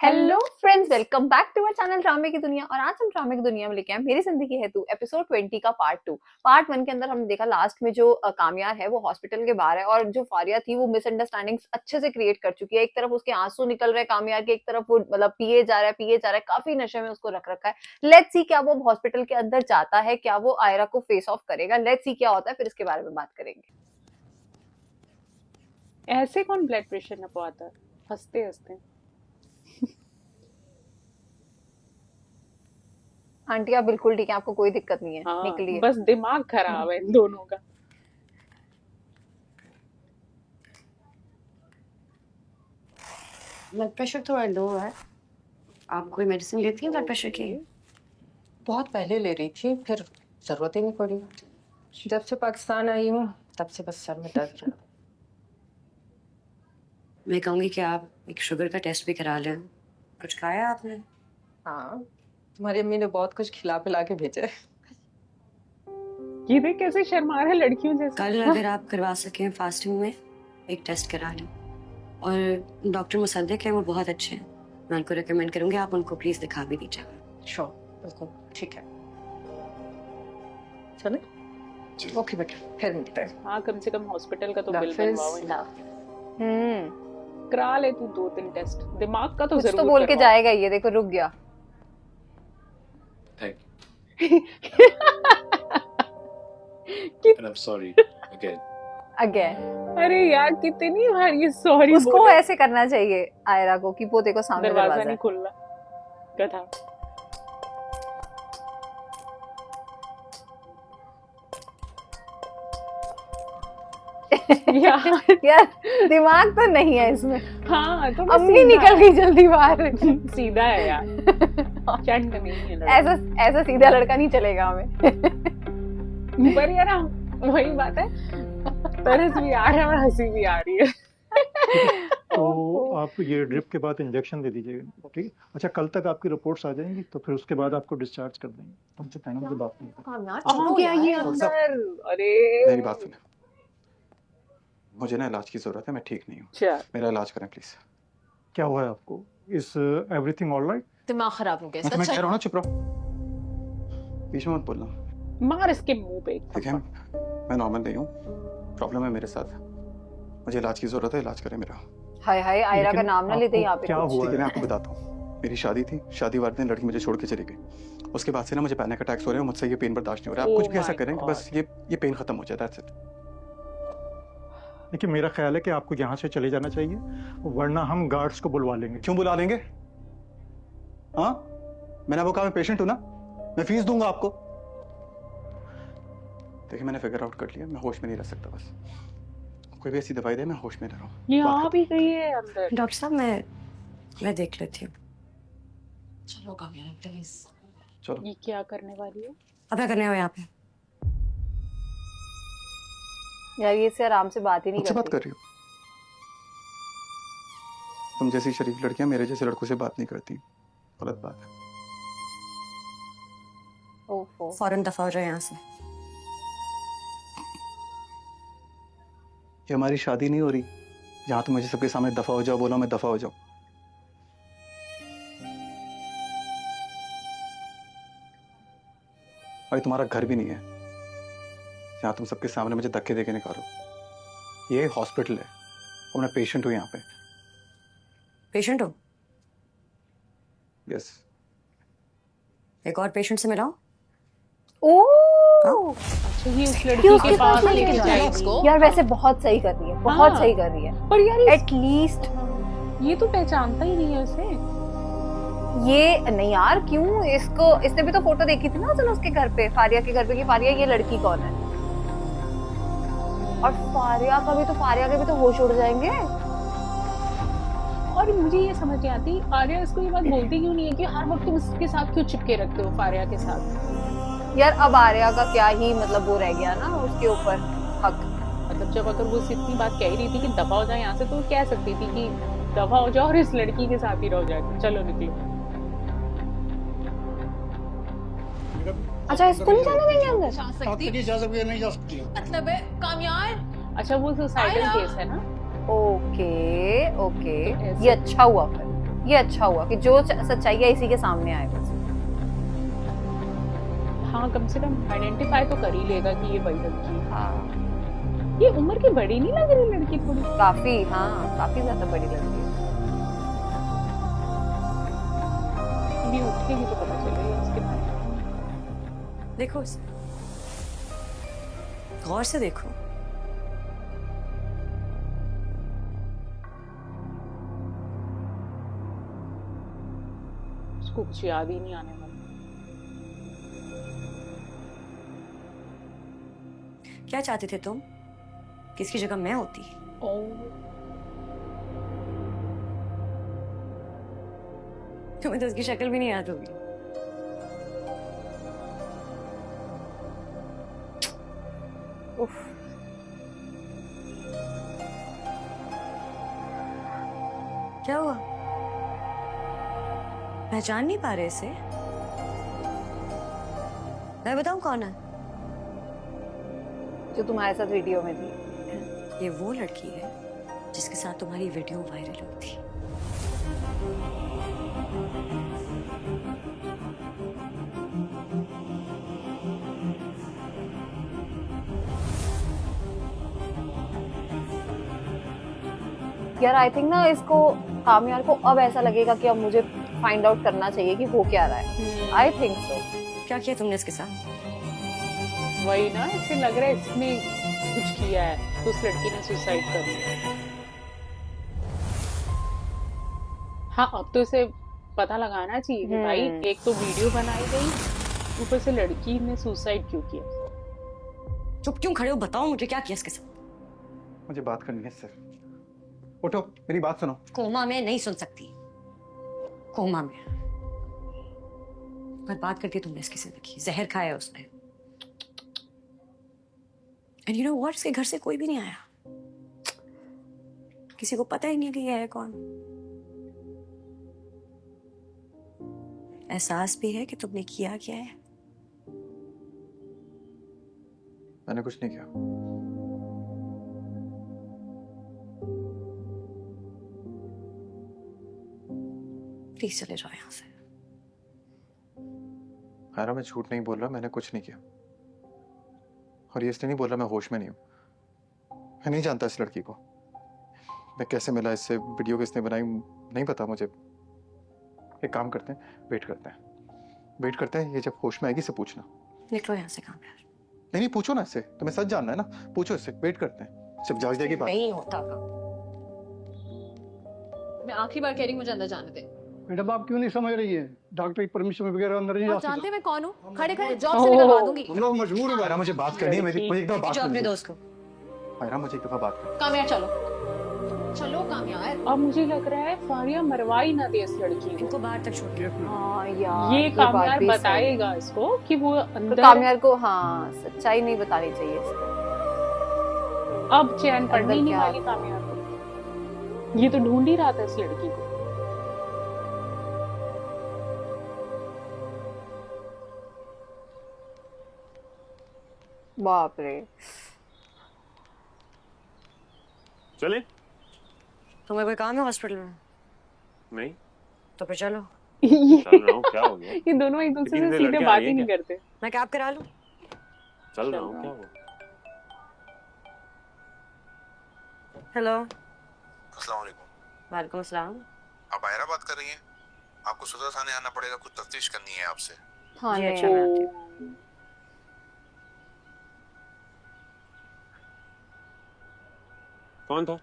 Hello friends, welcome back to our channel ड्रामे की दुनिया। और आज हम ड्रामे की दुनिया में लेके आए मेरी जिंदगी है तू एपिसोड 20 का पार्ट 2। पार्ट 1 के अंदर हमने देखा लास्ट में जो कामयार है वो हॉस्पिटल के बाहर है और जो फारिया थी वो मिसअंडरस्टैंडिंग्स अच्छे से क्रिएट कर चुकी है। एक तरफ उसके आंसू निकल रहे हैं कामयार के, एक तरफ वो मतलब पिए जा रहा है, काफी नशे में उसको रख रखा है। लेट्स सी क्या वो हॉस्पिटल के अंदर जाता है, क्या वो आयरा को फेस ऑफ करेगा। लेट्स सी क्या होता है, फिर इसके बारे में बात करेंगे। ऐसे कौन ब्लड प्रेशर नपवाता है हंसते हंसते। आंटी आप बिल्कुल ठीक है, आपको कोई दिक्कत नहीं है, हाँ निकलिए। बस दिमाग खराब है इन दोनों का। ब्लड प्रेशर थोड़ा लो है। आप कोई मेडिसिन लेती हैं ब्लड प्रेशर की? बहुत पहले ले रही थी, फिर जरूरत ही नहीं पड़ी। जब से पाकिस्तान आई हूँ तब से बस सर में दर्द है। मैं कहूँगी कि आप एक शुगर का टेस्ट भी करा लें। कुछ खाया आपने? हाँ, तुम्हारी अम्मी ने बहुत कुछ खिला पिला के भेजा है। ये देख कैसे शर्मा रहा है लड़कियों जैसे। कल अगर आप करवा सकें फास्टिंग में एक टेस्ट करा लें। और डॉक्टर मुसद्दिक हैं, वो बहुत अच्छे हैं। मैं उनको रिकमेंड करूँगी, आप उनको प्लीज दिखा भी दीजिएगा। श्योर, बिल्कुल ठीक है। चले ओके बेटा, फिर मिलते हैं। हाँ कम से कम हॉस्पिटल का तो बिल हाफिज। बनवाओ इनका। हम्म, करा ले तू 2-3 टेस्ट, दिमाग का तो कुछ जरूर तो बोल के करवाओ। जाएगा, ये देखो रुक गया। And I'm sorry again. Again अरे यार कितनी बार ये सॉरी उसको ऐसे करना चाहिए आयरा को कि वो देखो सामने दरवाजा दरवाजा नहीं है। खुल रहा गधा। यार यार दिमाग तो नहीं है इसमें। हाँ तो अम्मी निकल गई जल्दी बाहर। सीधा है यार, चंड नहीं है लड़का। ऐसा ऐसा सीधा लड़का नहीं चलेगा हमें। पर यार वही बात है, तरस भी आ रहा है और हंसी भी आ रही है। तो आप ये ड्रिप के बाद इंजेक्शन दे दीजिएगा, ठीक है? अच्छा, कल तक आपकी रिपोर्ट्स आ जाएंगी तो फिर उसके बाद आपको डिस्चार्ज कर देंगे। तुमसे फाइनल की बात नहीं होगी। आ गया ये अंदर। अरे मेरी बात सुने, मुझे ना इलाज की जरूरत है, मैं ठीक नहीं हूँ, चल मेरा इलाज करें प्लीज। क्या हुआ है आपको? Is everything alright? दिमाग खराब हो गया मैं कह रहा हूँ ना, चुप रहो, बीच में मत बोलना, मार इसके मुंह पे एक ठीक है? मैं नॉर्मल नहीं हूँ, प्रॉब्लम है मेरे साथ, मुझे इलाज की जरूरत है, इलाज करें मेरा। हाय हाय, आयरा का लेकिन नाम ना लेते यहाँ पे क्या कुछ। हुआ ठीक है, मैं है? आपको बताता हूँ। मेरी शादी थी, शादी वाले दिन लड़की मुझे छोड़ के चली गई। उसके बाद से ना मुझे पैनिक अटैक्स हो रहे हैं, मुझसे ये पेन बर्दाश्त नहीं हो रहा है। आप Oh कुछ भी ऐसा my करें कि God. बस ये पेन खत्म हो जाए, दैट्स इट। देखिए, मेरा ख्याल है कि आपको यहाँ से चले जाना चाहिए, वरना हम गार्ड्स को बुलवा लेंगे। क्यों बुला लेंगे? हाँ, मैंने वो कहा मैं पेशेंट हूं ना, मैं फीस दूंगा आपको। देखिए मैंने फिगर आउट कर लिया, मैं होश में नहीं रह सकता। बस कोई भी ऐसी दवाई दे, मैं होश में रह रहा हूँ। ये बात आ भी गई है अंदर। डॉक्टर साहब मैं देख लेती हूँ। चलो कामयाब प्लीज। चलो। ये क्या करने वाली है? अब क्या करने हो यहाँ पे? यार ये इससे आराम से बात ही नहीं मुझसे बात करती। कर रही हो? तुम जैसी शरीफ लड़कियां मेरे जैसे लड़कों से बात नहीं करती, गलत बात है। ओफो, फौरन दफा हो जाए यहाँ से। ये हमारी शादी नहीं हो रही जहां तुम मुझे सबके सामने दफा हो जाओ, बोलो मैं दफा हो जाऊं। और ये तुम्हारा घर भी नहीं है जहां तुम सबके सामने मुझे धक्के देके निकालो। ये हॉस्पिटल है और मैं पेशेंट हूं यहाँ पे। पेशेंट हो? यस। एक और पेशेंट से मिलाओ। ओह अच्छा ये उस ये लड़की उसके के पास पास लेके लेके जाएगी। जाएगी। यार वैसे बहुत सही कर रही है, बहुत हाँ। सही कर रही है। पर यार एटलीस्ट ये तो पहचानता ही नहीं है उसे। ये नहीं यार, क्यों इसने भी तो फोटो देखी थी ना उस दिन उसके घर पे, फारिया के घर पे, कि फारिया ये लड़की कौन है। और फारिया के भी तो होश उड़ जाएंगे। और मुझे ये समझ नहीं आती आर्या इसको ये बात बोलती क्यों नहीं है कि हर वक्त तुम इसके साथ क्यों चिपके रखते हो फारिया के साथ। यार अब आर्या का क्या ही मतलब वो रह गया ना उसके ऊपर हक। मतलब जब अगर वो इतनी बात कह ही रही थी कि दफा हो जाए यहाँ से, तो वो कह सकती थी कि दफा हो जाओ और इस लड़की के साथ ही रहो जाके, चलो निकलो। अच्छा इसको नहीं जाने देंगे अंदर? आपके लिए जा सकती है, नहीं जा सकती। मतलब है कामयाब। अच्छा वो सुसाइडल केस है ना। ओके ओके, तो ऐसे- ये अच्छा हुआ फिर, ये अच्छा हुआ कि जो सच्चाई है इसी के सामने आए बस। हाँ, कम से कम आइडेंटिफाई तो कर ही लेगा कि ये वही लड़की है। हाँ ये उम्र की बड़ी नहीं लग रही लड़की थोड़ी? काफी, हाँ काफी ज्यादा बड़ी लग रही है। ये उठेगी तो पता चलेगा उसके बारे में। देखो इसे, गौर से देखो। उसको कुछ याद ही नहीं आने वाला। क्या चाहते थे तुम? किसकी जगह मैं होती? तुम्हें तो उसकी शक्ल भी नहीं याद होगी। उफ, क्या हुआ? पहचान नहीं पा रहे इसे? मैं बताऊं कौन है? जो तुम्हारे साथ वीडियो में थी। ये वो लड़की है जिसके साथ तुम्हारी वीडियो वायरल हुई थी। यार आई थिंक ना इसको, कामयार को अब ऐसा लगेगा कि अब मुझे फाइंड आउट करना चाहिए कि हो क्या रहा है। I think so. क्या किया तुमने इसके साथ? वही ना, इसे लग रहा है इसने कुछ किया है तो उस लड़की ने सुसाइड कर लिया। हाँ, अब तो इसे पता लगाना चाहिए कि भाई एक तो वीडियो बनाई गई, ऊपर से लड़की ने सुसाइड क्यों किया। चुप क्यों खड़े हो? बताओ मुझे क्या किया इसके साथ। मुझे बात करनी है सर। उठो, मेरी बात सुनो। कोमा में नहीं सुन सकती। कोमा में बर्बाद कर दी तुमने इसकी जिंदगी। जहर खाया उसने। एंड यू नो व्हाट, इसके घर से कोई भी नहीं आया। किसी को पता ही नहीं कि ये है कौन। एहसास भी है कि तुमने किया क्या है। मैंने कुछ नहीं किया। प्लीज चले जाओ यहाँ से। हायरा, मैं झूठ नहीं बोल रहा, मैंने कुछ नहीं किया। और ये इसलिए नहीं बोल रहा मैं होश में नहीं हूं। मैं नहीं जानता इस लड़की को। मैं कैसे मिला इससे, वीडियो किसने बनाई नहीं पता मुझे। एक काम करते हैं, वेट करते हैं, ये जब होश में आएगी इसे पूछना। निकलो यहाँ से कामयार। नहीं नहीं, पूछो ना इससे, तुम्हें सच जानना है ना, पूछो इससे, वेट करते हैं, जब जाग जाएगी बात। नहीं होता। मैं आखिरी बार कह रही हूँ, मुझे अंदर जाने दे। मैडम आप क्यों नहीं समझ रही है? डॉक्टर की परमिशन वगैरह अंदर नहीं जा आप सकता। जानते मैं कौन हूँ? खड़े खड़े जॉब से निकलवा दूंगी। हम लोग मजबूर हो हायरा, मुझे बात करनी है, मेरी मुझे एक दफा बात जो अपने करनी है। दोस्त को। हायरा, मुझे एक दफा बात करनी कामयार चलो, चलो कामयार। अब मुझे लग रहा है फारिया मरवा ही ना दे इस लड़की को। इनको बाहर तक छोड़ के। हाँ यार, ये बात कामयार भी सही है। बताएगा इसको कि वो तो अंदर। कामयार को हाँ सच्चाई नहीं बतानी चाहिए इसको। अब चैन पड़नी अंदर नहीं क्या वाली कामयार को। ये तो ढूंढ ही रहा था इस लड़की को। बाप रे। चले? तुम्हें कोई काम है हॉस्पिटल में? नहीं, तो फिर चलो। चल रहा हूँ। क्या हो गया? ये दोनों एक दूसरे इतनी से देर सीधे लड़के आ बात रही ही हैं नहीं क्या? करते। मैं कैब करा लूं? चल रहा हूँ। क्या हुआ? हेलो। अस्सलाम वालेकुम। वालेकुम अस्सलाम। आप आयरा बात कर रही हैं? आपको सदर थाने आना पड़ेगा, कुछ तफ्तीश करनी है आपसे। हाँ जी, नहीं। अच्छा, मैं आती हूँ। कौन था?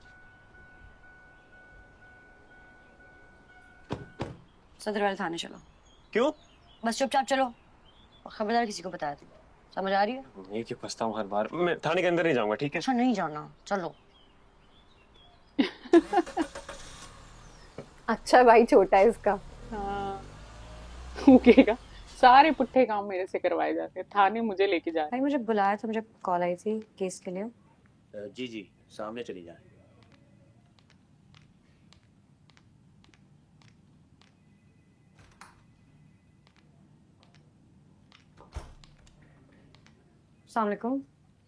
सदर वाले थाने चलो। क्यों? बस चुपचाप चलो। और खबरदार किसी को बता दी। समझ आ रही है? ये क्यों फंसता हूँ हर बार। मैं थाने के अंदर नहीं जाऊंगा, ठीक है? अच्छा नहीं जाना, चलो। अच्छा भाई, छोटा है इसका। हाँ, फूकेगा। सारे पुट्ठे काम मेरे से करवाए जाते हैं। थाने मुझे लेके जा रहे भाई मुझे बुलाया था, मुझे कॉल आई थी केस के लिए। जी जी, सामने चली जाए। अस्सलाम वालेकुम।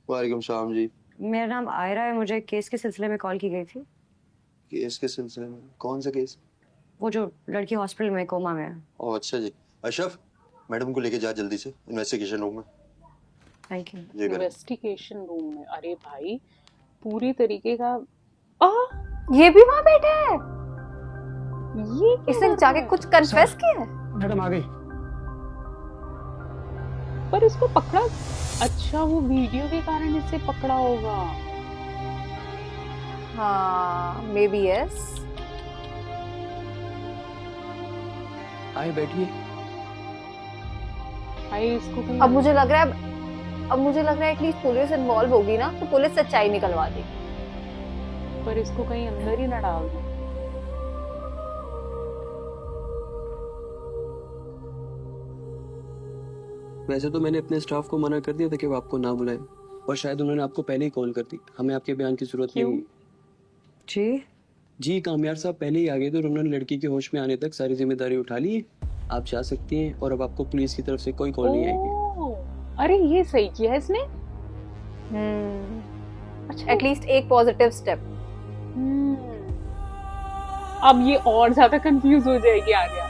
वालेकुम सलाम जी। मेरा नाम आयरा है, मुझे केस के सिलसिले में कॉल की गई थी। केस के सिलसिले में? कौन सा केस? वो जो लड़की हॉस्पिटल में कोमा में है। ओह अच्छा जी। अशरफ, मैडम को लेके जा जल्दी से इन्वेस्टिगेशन रूम में। Thank you. जी करें। इन्वेस्टिगेशन रूम में? अरे भाई पूरी तरीके का ये भी वहां बैठा है, ये इसने जाके कुछ कन्फेस किया है। मैडम आ गई। पर इसको पकड़ा, अच्छा वो वीडियो के कारण इससे पकड़ा होगा। हाँ मे बी यस। आए बैठिए। भाई इसको कहीं अब मुझे लग रहा है एटलीस्ट पुलिस इन्वॉल्व होगी ना, तो पुलिस सच्चाई निकलवा देगी। पर इसको कहीं अंदर ही ना डाल दो। वैसे तो मैंने अपने स्टाफ को मना कर दिया था कि वो आपको ना बुलाएं, और शायद उन्होंने आपको पहले ही कॉल कर दी। हमें आपके बयान की जरूरत नहीं। जी जी कामयार साहब पहले ही आ गए थे और उन्होंने लड़की के होश में आने तक सारी जिम्मेदारी उठा ली है। आप जा सकती हैं और अब आपको पुलिस की तरफ से कोई कॉल नहीं आएगी। ओह, अरे ये सही किया है इसने। अच्छा एटलीस्ट एक पॉजिटिव स्टेप। अब ये और ज्यादा कंफ्यूज हो जाएगी आगे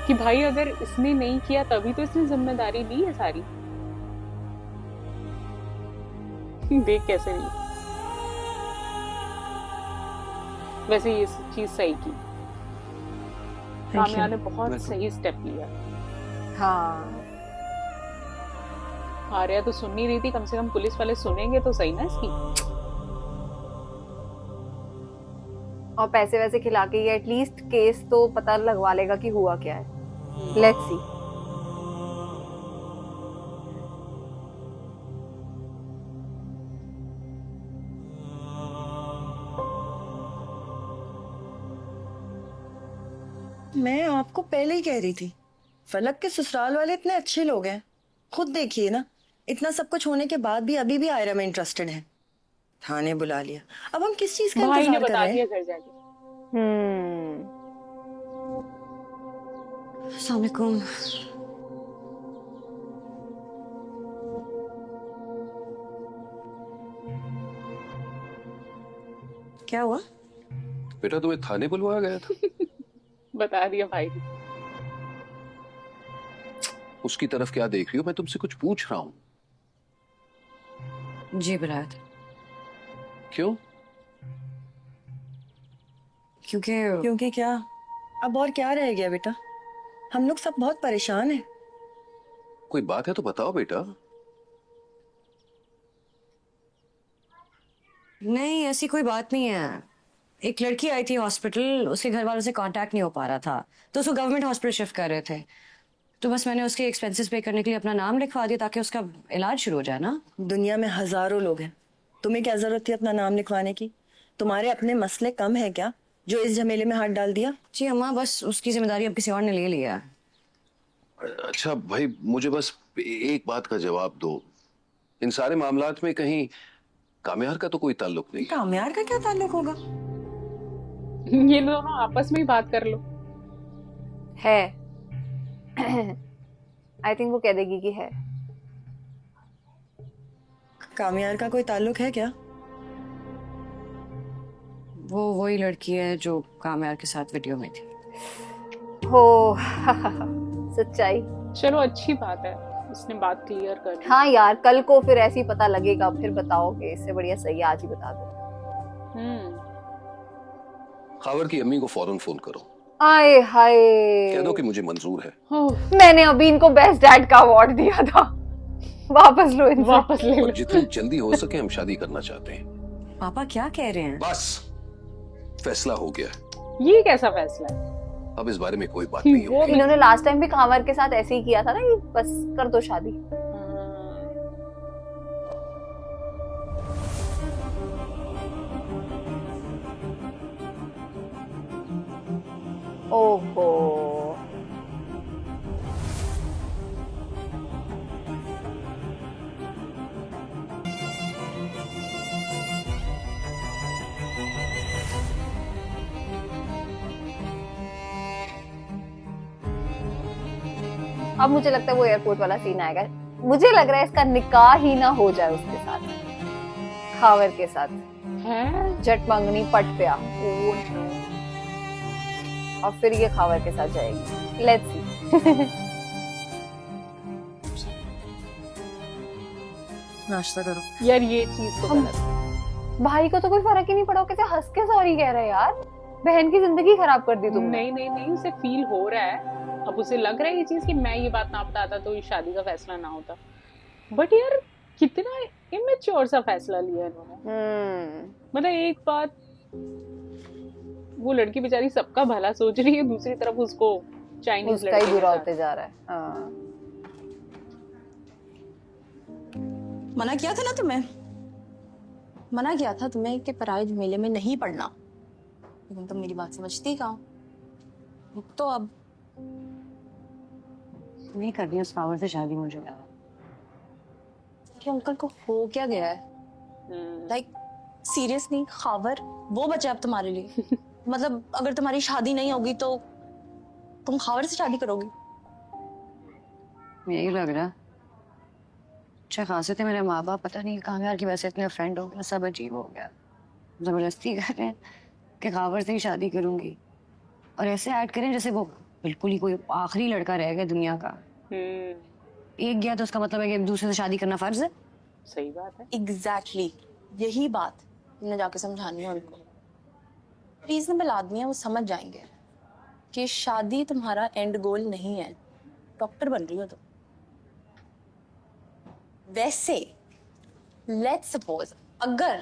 कि भाई अगर इसने नहीं किया तभी तो इसने जिम्मेदारी ली है सारी। देख कैसे नहीं। वैसे ये चीज सही की, काम्या ने बहुत सही स्टेप लिया। हाँ आर्या तो सुन नहीं रही थी, कम से कम पुलिस वाले सुनेंगे तो सही ना इसकी। और पैसे वैसे खिला के ये एटलीस्ट केस तो पता लगवा लेगा कि हुआ क्या है। Let's see. मैं आपको पहले ही कह रही थी, फलक के ससुराल वाले इतने अच्छे लोग हैं। खुद देखिए ना, इतना सब कुछ होने के बाद भी अभी भी आयरा में इंटरेस्टेड है। थाने बुला लिया, अब हम किस चीज का भाई ने इंतजार कर बता रहे दिया हैं? घर जाके। अस्सलाम वालेकुम। क्या हुआ? बेटा तुम्हें थाने बुलवाया गया था। बता दिया भाई ने। उसकी तरफ क्या देख रही हो? मैं तुमसे कुछ पूछ रहा हूँ। जी बुलाया था। क्यों? क्योंकि क्या? अब और क्या रह गया बेटा? हम लोग सब बहुत परेशान हैं। कोई बात है तो बताओ बेटा। नहीं ऐसी कोई बात नहीं है। एक लड़की आई थी हॉस्पिटल, उसके घर वालों से कांटेक्ट नहीं हो पा रहा था, तो उसको गवर्नमेंट हॉस्पिटल शिफ्ट कर रहे थे। तो बस मैंने उसके एक्सपेंसेस पे करने के लिए अपना नाम लिखवा दिया ताकि उसका इलाज शुरू हो जाए ना। दुनिया में हजारों लोग हैं, तुम्हें क्या जरूरत थी अपना नाम लिखवाने की? तुम्हारे अपने मसले कम है क्या जो इस झमेले में हाथ डाल दिया? जी अम्मा, बस उसकी जिम्मेदारी अब किसी और ने ले लिया। अच्छा भाई, मुझे बस एक बात का जवाब दो। इन सारे मामलात में कहीं काम्यार का तो कोई ताल्लुक नहीं? काम्यार का क्या ताल्लुक होगा? ये दोनों आपस में ही बात कर लो। है आई थिंक वो कह देगी कि है। काम्यार का कोई ताल्लुक है क्या? वो वही लड़की है जो काम्यार के साथ वीडियो में थी। हो सच्चाई। चलो अच्छी बात है, उसने बात क्लियर कर दी। हाँ यार, कल को फिर ऐसे ही पता लगेगा, फिर बताओगे। इससे बढ़िया सही आज ही बता दो। खावर की अम्मी को फौरन फोन करो। आए हाय, कह दो कि मुझे मंजूर है। मैंने अभी इनको बेस्ट डैड का अवार्ड दिया था। वापस लो इनसे। वापस ले लो। और जितनी जल्दी हो सके हम शादी करना चाहते हैं। पापा क्या कह रहे हैं? बस फैसला हो गया। ये कैसा फैसला है? अब इस बारे में कोई बात नहीं वो इन्होंने लास्ट टाइम भी कांवर के साथ ऐसे ही किया था ना कि बस कर दो शादी। ओहो, अब मुझे लगता है वो एयरपोर्ट वाला सीन आएगा। मुझे लग रहा है इसका निकाह ही ना हो जाए उसके साथ, खावर के साथ। है जट मंगनी पट प्या। और फिर ये खावर के साथ जाएगी। Let's see. नाश्ता करो। यार ये चीज तो गलत है। भाई को तो कोई फर्क ही नहीं पड़ा, वो कैसे हंस के सॉरी कह रहा है यार। बहन की जिंदगी खराब कर दी तुमने। नहीं नहीं नहीं, उसे फील हो रहा है, अब उसे लग रहा है ये चीज कि मैं ये बात ना बताता तो इस शादी का फैसला ना होता। बट यार कितना इमेच्योर सा फैसला लिया इन्होंने। मतलब एक बात, वो लड़की बेचारी सबका भला सोच रही है, दूसरी तरफ उसको चाइनीज उसका ही बुरा होते जा रहा है। हाँ। मना किया था ना तुम्हें, मना किया था तुम्हें कि पराये झमेले में नहीं पड़ना, लेकिन तुम मेरी बात समझती कहाँ। तो अब नहीं करनी उस खावर से शादी मुझे। कि अंकल को हो क्या गया है? लाइक सीरियसली खावर वो बचा अब तुम्हारे लिए? मतलब अगर तुम्हारी शादी नहीं होगी तो तुम खावर से शादी करोगी? यही लग रहा। अच्छा खासे थे मेरे माँ बाप, पता नहीं कामयार की वजह से इतने फ्रेंड हो गया, सब अजीब हो गया। जबरदस्ती कर रहे हैं कि खावर से ही शादी करूंगी, और ऐसे ऐड करें जैसे वो बिल्कुल ही कोई आखिरी लड़का रह गया दुनिया का। एक गया तो उसका मतलब है कि दूसरे से शादी करना फर्ज है। सही बात है। एग्जैक्टली यही बात तुमने जाके समझानी है उनको। रीजनेबल आदमी है, वो समझ जाएंगे कि शादी तुम्हारा एंड गोल नहीं है। डॉक्टर बन रही हो तुम। वैसे लेट्स सपोज अगर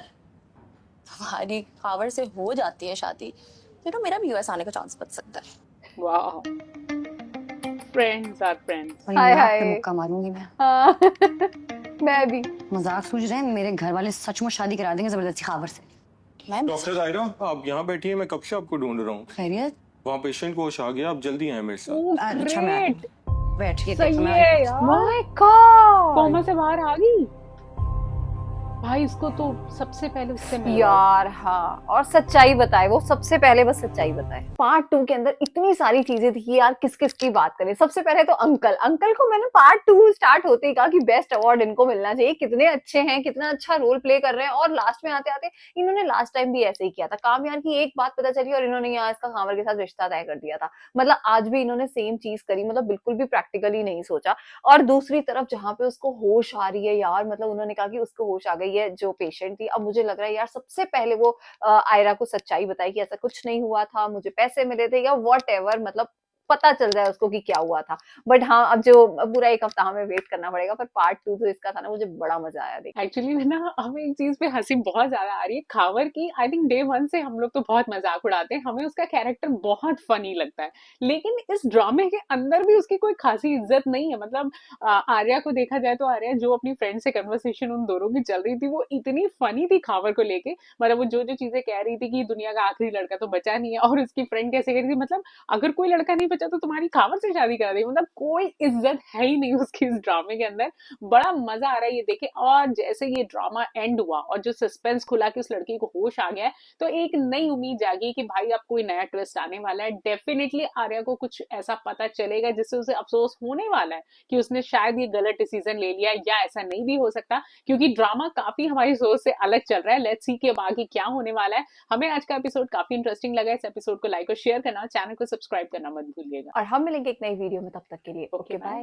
तुम्हारी खावर से हो जाती है शादी, तो मेरा भी यूएस आने का चांस बच सकता है। वाह, फ्रेंड्स आर फ्रेंड्स। हाय हाय, मुक्का मारूंगी मैं। हाँ। मैं भी। मजाक सूझ रहे हैं, मेरे घर वाले सचमुच शादी करा देंगे जबरदस्ती खावर से। डॉक्टर जाहिरा, आप यहाँ बैठी हैं, मैं कब से आपको ढूंढ रहा हूँ। खैरियत? वहाँ पेशेंट को होश आ गया, आप जल्दी आए मेरे साथ। अच्छा मैं बैठिए। सही है यार। माय गॉड, कोमा से बाहर आ गई। भाई इसको तो सबसे पहले उससे मिलवा। यार हाँ, और सच्चाई बताए, वो सबसे पहले बस सच्चाई बताए। पार्ट 2 के अंदर इतनी सारी चीजें थी कि यार किस किस की बात करें। सबसे पहले तो अंकल को मैंने पार्ट 2 स्टार्ट होते ही कहा कि बेस्ट अवार्ड इनको मिलना चाहिए, कितने अच्छे हैं, कितना अच्छा रोल प्ले कर रहे हैं। और लास्ट में आते आते इन्होंने लास्ट टाइम भी ऐसे ही किया था। कामयार की एक बात पता चली और इन्होंने यहाँ इसका खावर के साथ रिश्ता तय कर दिया था। मतलब आज भी इन्होंने सेम चीज करी, मतलब बिल्कुल भी प्रैक्टिकली नहीं सोचा। और दूसरी तरफ जहाँ पे उसको होश आ रही है यार, मतलब उन्होंने कहा कि उसको होश आ गई है जो पेशेंट थी। अब मुझे लग रहा है यार सबसे पहले वो आयरा को सच्चाई बताई कि ऐसा कुछ नहीं हुआ था, मुझे पैसे मिले थे या व्हाटएवर, मतलब पता चल जाए उसको कि क्या हुआ था। बट हाँ, अब जो पूरा एक हफ्ता हमें वेट करना पड़ेगा। पर पार्ट 2 जो इसका था ना, मुझे बड़ा मजा आया देख। एक्चुअली ना हमें एक चीज पे हंसी बहुत ज्यादा आ रही है खावर की। आई थिंक डे 1 से हम लोग तो बहुत मजाक उड़ाते हैं, हमें उसका कैरेक्टर बहुत फनी लगता है, लेकिन इस ड्रामे के अंदर भी उसकी कोई खासी इज्जत नहीं है। मतलब आर्या को देखा जाए तो आर्या जो अपनी फ्रेंड से कन्वर्सेशन उन दोनों की चल रही थी वो इतनी फनी थी खावर को लेके। मतलब वो जो चीजें कह रही थी कि दुनिया का आखिरी लड़का तो बचा नहीं है, और उसकी फ्रेंड कैसे कह रही थी, मतलब अगर कोई लड़का नहीं बचा तो तुम्हारी खावर से शादी करा दी। मतलब कोई इज्जत है ही नहीं उसकी इस ड्रामे के अंदर। बड़ा मजा आ रहा है ये देखे। और जैसे ये ड्रामा एंड हुआ और जो सस्पेंस खुला कि उस लड़की को होश आ गया है, तो एक नई उम्मीद जागी कि भाई अब कोई नया ट्विस्ट आने वाला है। डेफिनेटली आर्या को कुछ ऐसा पता चलेगा जिससे उसे अफसोस होने वाला है कि उसने शायद ये गलत डिसीजन ले लिया, या ऐसा नहीं भी हो सकता क्योंकि ड्रामा काफी हमारी सोच से अलग चल रहा है। लेट्स सी कि अब आगे क्या होने वाला है। हमें आज का एपिसोड काफी इंटरेस्टिंग लगा। इस एपिसोड को लाइक और शेयर करना, चैनल को सब्सक्राइब करना मत भूलिएगा। और हम मिलेंगे एक नई वीडियो में, तब तक के लिए ओके बाय।